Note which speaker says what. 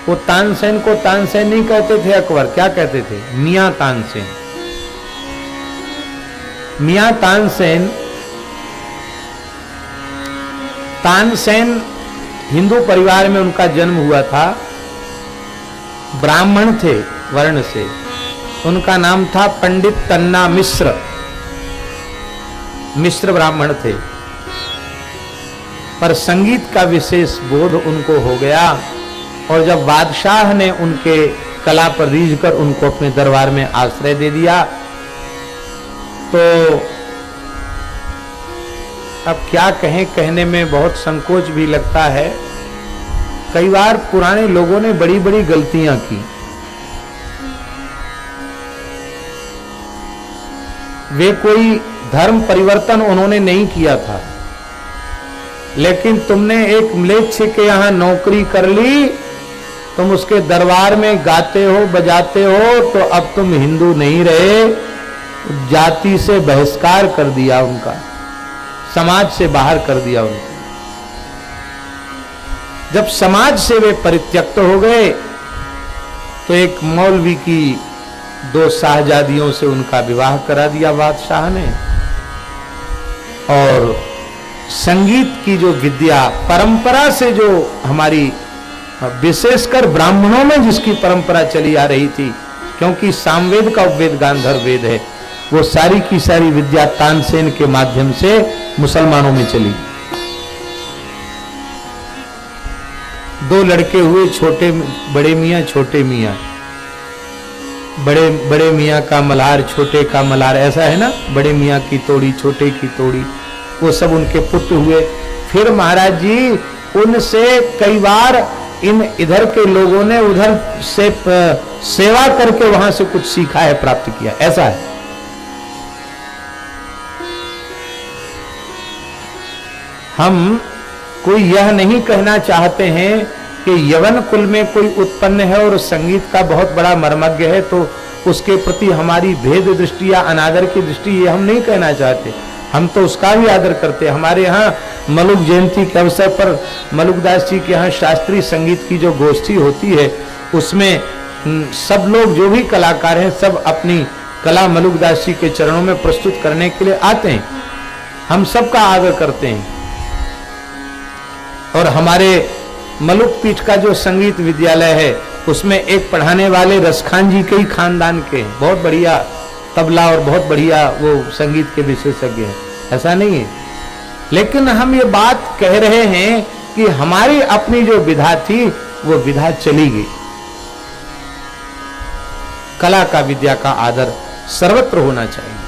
Speaker 1: वो तानसेन को तानसेन नहीं कहते थे अकबर, क्या कहते थे? मियां तानसेन। मियां तानसेन, तानसेन हिंदू परिवार में उनका जन्म हुआ था। ब्राह्मण थे वर्ण से। उनका नाम था पंडित तन्ना मिश्र। मिश्र ब्राह्मण थे, पर संगीत का विशेष बोध उनको हो गया और जब बादशाह ने उनके कला पर रीझ कर उनको अपने दरबार में आश्रय दे दिया, तो अब क्या कहें, कहने में बहुत संकोच भी लगता है। कई बार पुराने लोगों ने बड़ी बड़ी गलतियां की। वे कोई धर्म परिवर्तन उन्होंने नहीं किया था, लेकिन तुमने एक म्लेच्छ के यहां नौकरी कर ली, तुम उसके दरबार में गाते हो बजाते हो, तो अब तुम हिंदू नहीं रहे। जाति से बहिष्कार कर दिया उनका, समाज से बाहर कर दिया उनको। जब समाज से वे परित्यक्त हो गए तो एक मौलवी की 2 शाहजादियों से उनका विवाह करा दिया बादशाह ने। और संगीत की जो विद्या परंपरा से, जो हमारी विशेषकर ब्राह्मणों में जिसकी परंपरा चली आ रही थी, क्योंकि सामवेद का उपवेद गांधर्व वेद है, वो सारी की सारी विद्या तानसेन के माध्यम से मुसलमानों में चली। 2 लड़के हुए, छोटे बड़े मियाँ छोटे मियाँ। बड़े मियाँ का मल्हार छोटे का मल्हार, ऐसा है ना, बड़े मियाँ की तोड़ी छोटे की तोड़ी, वो सब उनके पुत्र हुए। फिर महाराज जी उनसे कई बार इन इधर के लोगों ने उधर से सेवा करके वहां से कुछ सीखा है, प्राप्त किया, ऐसा है। हम कोई यह नहीं कहना चाहते हैं कि यवन कुल में कोई उत्पन्न है और संगीत का बहुत बड़ा मर्मज्ञ है तो उसके प्रति हमारी भेद दृष्टि या अनादर की दृष्टि, ये हम नहीं कहना चाहते। हम तो उसका भी आदर करते हैं। हमारे यहाँ मलुक जयंती के अवसर पर मलुकदास जी के यहाँ शास्त्रीय संगीत की जो गोष्ठी होती है, उसमें सब लोग जो भी कलाकार हैं सब अपनी कला मलुकदास जी के चरणों में प्रस्तुत करने के लिए आते हैं। हम सबका आदर करते हैं। और हमारे मलुक पीठ का जो संगीत विद्यालय है, उसमें एक पढ़ाने वाले रसखान जी के ही खानदान के हैं, बहुत बढ़िया तबला और बहुत बढ़िया वो संगीत के विशेषज्ञ हैं, ऐसा नहीं है। लेकिन हम ये बात कह रहे हैं कि हमारी अपनी जो विधा थी वो विधा चली गई। कला का, विद्या का आदर सर्वत्र होना चाहिए।